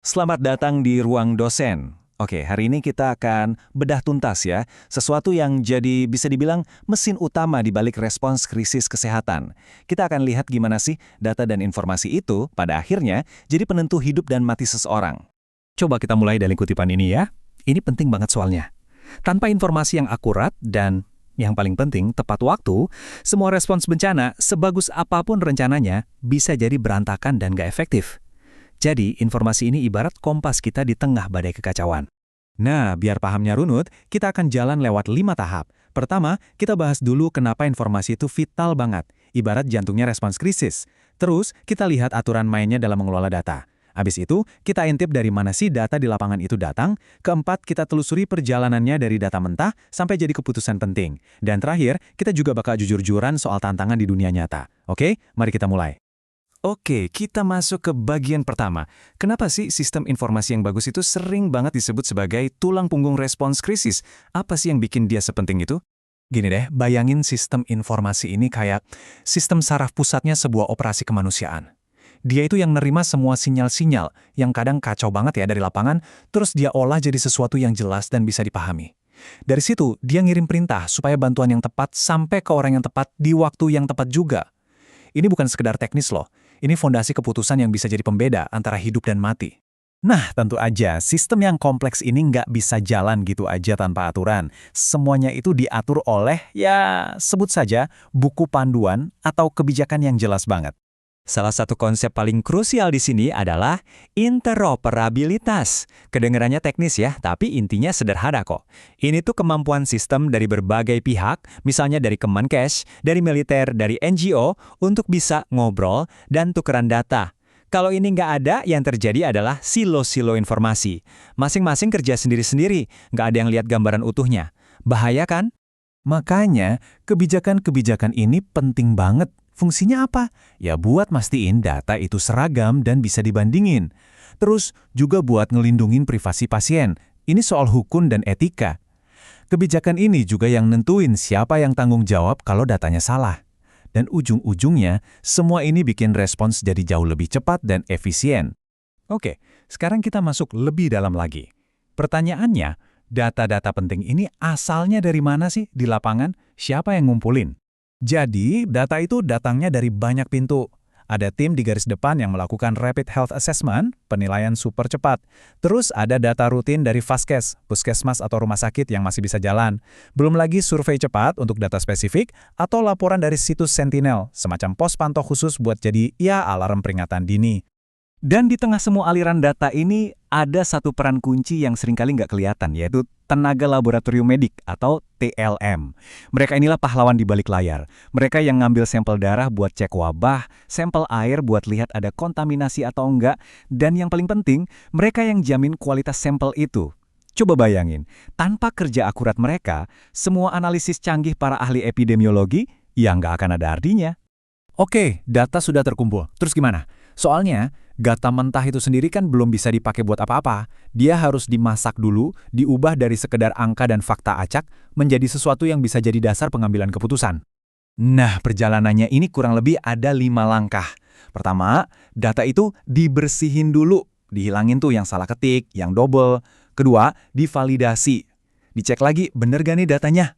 Selamat datang di ruang dosen. Oke, hari ini kita akan bedah tuntas ya, sesuatu yang jadi bisa dibilang mesin utama di balik respons krisis kesehatan. Kita akan lihat gimana sih data dan informasi itu pada akhirnya jadi penentu hidup dan mati seseorang. Coba kita mulai dari kutipan ini ya. Ini penting banget soalnya. Tanpa informasi yang akurat dan yang paling penting tepat waktu, semua respons bencana sebagus apapun rencananya bisa jadi berantakan dan gak efektif. Jadi, informasi ini ibarat kompas kita di tengah badai kekacauan. Nah, biar pahamnya runut, kita akan jalan lewat 5 tahap. Pertama, kita bahas dulu kenapa informasi itu vital banget, ibarat jantungnya respons krisis. Terus, kita lihat aturan mainnya dalam mengelola data. Habis itu, kita intip dari mana sih data di lapangan itu datang. Keempat, kita telusuri perjalanannya dari data mentah sampai jadi keputusan penting. Dan terakhir, kita juga bakal jujur-jujuran soal tantangan di dunia nyata. Oke, mari kita mulai. Oke, kita masuk ke bagian pertama. Kenapa sih sistem informasi yang bagus itu sering banget disebut sebagai tulang punggung respons krisis? Apa sih yang bikin dia sepenting itu? Gini deh, bayangin sistem informasi ini kayak sistem saraf pusatnya sebuah operasi kemanusiaan. Dia itu yang nerima semua sinyal-sinyal yang kadang kacau banget ya dari lapangan, terus dia olah jadi sesuatu yang jelas dan bisa dipahami. Dari situ, dia ngirim perintah supaya bantuan yang tepat sampai ke orang yang tepat di waktu yang tepat juga. Ini bukan sekedar teknis loh, ini fondasi keputusan yang bisa jadi pembeda antara hidup dan mati. Nah, tentu aja, sistem yang kompleks ini nggak bisa jalan gitu aja tanpa aturan. Semuanya itu diatur oleh, ya, sebut saja, buku panduan atau kebijakan yang jelas banget. Salah satu konsep paling krusial di sini adalah interoperabilitas. Kedengarannya teknis ya, tapi intinya sederhana kok. Ini tuh kemampuan sistem dari berbagai pihak, misalnya dari Kemenkes, dari militer, dari NGO, untuk bisa ngobrol dan tukeran data. Kalau ini nggak ada, yang terjadi adalah silo-silo informasi. Masing-masing kerja sendiri-sendiri, nggak ada yang lihat gambaran utuhnya. Bahaya kan? Makanya, kebijakan-kebijakan ini penting banget. Fungsinya apa? Ya buat mastiin data itu seragam dan bisa dibandingin. Terus juga buat ngelindungin privasi pasien. Ini soal hukum dan etika. Kebijakan ini juga yang nentuin siapa yang tanggung jawab kalau datanya salah. Dan ujung-ujungnya, semua ini bikin respons jadi jauh lebih cepat dan efisien. Oke, sekarang kita masuk lebih dalam lagi. Pertanyaannya, data-data penting ini asalnya dari mana sih di lapangan? Siapa yang ngumpulin? Jadi, data itu datangnya dari banyak pintu. Ada tim di garis depan yang melakukan Rapid Health Assessment, penilaian super cepat. Terus ada data rutin dari Vaskes, puskesmas atau rumah sakit yang masih bisa jalan. Belum lagi survei cepat untuk data spesifik atau laporan dari situs Sentinel, semacam pos pantau khusus buat jadi alarm peringatan dini. Dan di tengah semua aliran data ini, ada satu peran kunci yang seringkali nggak kelihatan, yaitu tenaga laboratorium medik atau TLM. Mereka inilah pahlawan di balik layar. Mereka yang ngambil sampel darah buat cek wabah, sampel air buat lihat ada kontaminasi atau enggak, dan yang paling penting, mereka yang jamin kualitas sampel itu. Coba bayangin, tanpa kerja akurat mereka, semua analisis canggih para ahli epidemiologi ya nggak akan ada artinya. Oke, data sudah terkumpul. Terus gimana? Soalnya, data mentah itu sendiri kan belum bisa dipakai buat apa-apa. Dia harus dimasak dulu, diubah dari sekedar angka dan fakta acak menjadi sesuatu yang bisa jadi dasar pengambilan keputusan. Nah, perjalanannya ini kurang lebih ada 5 langkah. Pertama, data itu dibersihin dulu. Dihilangin tuh yang salah ketik, yang double. Kedua, divalidasi. Dicek lagi, bener gak nih datanya?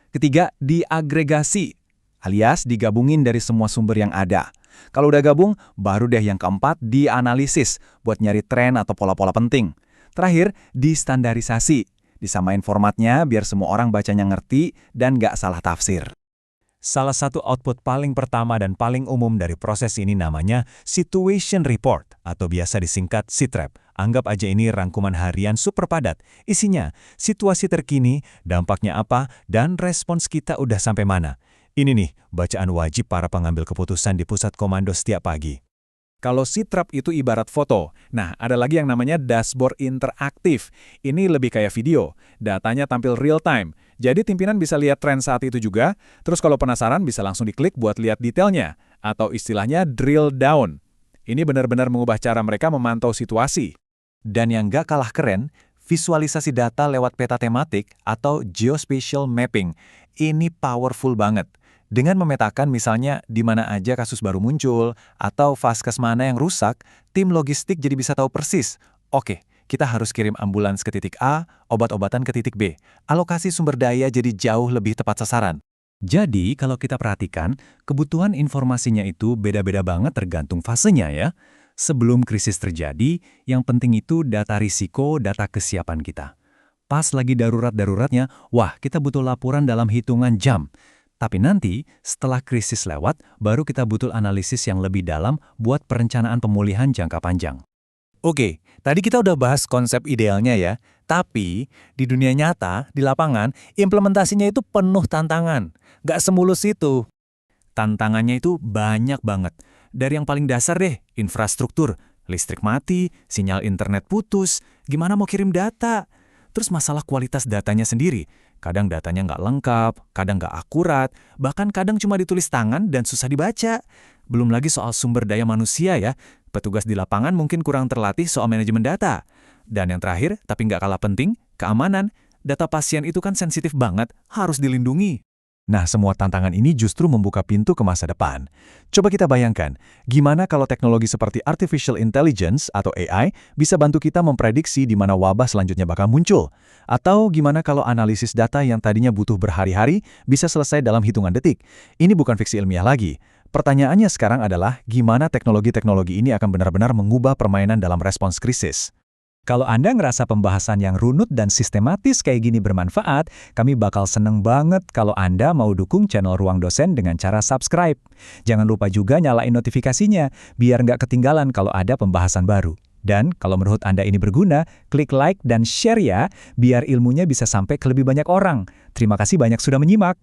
Ketiga, diagregasi, alias digabungin dari semua sumber yang ada. Kalau udah gabung, baru deh yang keempat dianalisis buat nyari tren atau pola-pola penting. Terakhir, distandarisasi. Disamain formatnya biar semua orang bacanya ngerti dan nggak salah tafsir. Salah satu output paling pertama dan paling umum dari proses ini namanya Situation Report atau biasa disingkat SITREP. Anggap aja ini rangkuman harian super padat. Isinya, situasi terkini, dampaknya apa, dan respons kita udah sampai mana. Ini nih, bacaan wajib para pengambil keputusan di pusat komando setiap pagi. Kalau SITREP itu ibarat foto. Nah, ada lagi yang namanya dashboard interaktif. Ini lebih kayak video. Datanya tampil real time. Jadi pimpinan bisa lihat tren saat itu juga. Terus kalau penasaran bisa langsung diklik buat lihat detailnya. Atau istilahnya drill down. Ini benar-benar mengubah cara mereka memantau situasi. Dan yang gak kalah keren, visualisasi data lewat peta tematik atau geospatial mapping. Ini powerful banget. Dengan memetakan misalnya di mana aja kasus baru muncul, atau vaskes mana yang rusak, tim logistik jadi bisa tahu persis, Oke, kita harus kirim ambulans ke titik A, obat-obatan ke titik B. Alokasi sumber daya jadi jauh lebih tepat sasaran. Jadi, kalau kita perhatikan, kebutuhan informasinya itu beda-beda banget tergantung fasenya ya. Sebelum krisis terjadi, yang penting itu data risiko, data kesiapan kita. Pas lagi darurat-daruratnya, wah kita butuh laporan dalam hitungan jam. Tapi nanti, setelah krisis lewat, baru kita butuh analisis yang lebih dalam buat perencanaan pemulihan jangka panjang. Oke, tadi kita udah bahas konsep idealnya ya. Tapi, di dunia nyata, di lapangan, implementasinya itu penuh tantangan. Nggak semulus itu. Tantangannya itu banyak banget. Dari yang paling dasar deh, infrastruktur. Listrik mati, sinyal internet putus, gimana mau kirim data? Terus masalah kualitas datanya sendiri. Kadang datanya nggak lengkap, kadang nggak akurat, bahkan kadang cuma ditulis tangan dan susah dibaca. Belum lagi soal sumber daya manusia ya. Petugas di lapangan mungkin kurang terlatih soal manajemen data. Dan yang terakhir, tapi nggak kalah penting, keamanan. Data pasien itu kan sensitif banget, harus dilindungi. Nah, semua tantangan ini justru membuka pintu ke masa depan. Coba kita bayangkan, gimana kalau teknologi seperti Artificial Intelligence atau AI bisa bantu kita memprediksi di mana wabah selanjutnya bakal muncul? Atau gimana kalau analisis data yang tadinya butuh berhari-hari bisa selesai dalam hitungan detik? Ini bukan fiksi ilmiah lagi. Pertanyaannya sekarang adalah, gimana teknologi-teknologi ini akan benar-benar mengubah permainan dalam respons krisis? Kalau Anda ngerasa pembahasan yang runut dan sistematis kayak gini bermanfaat, kami bakal seneng banget kalau Anda mau dukung channel Ruang Dosen dengan cara subscribe. Jangan lupa juga nyalain notifikasinya, biar nggak ketinggalan kalau ada pembahasan baru. Dan kalau menurut Anda ini berguna, klik like dan share ya, biar ilmunya bisa sampai ke lebih banyak orang. Terima kasih banyak sudah menyimak.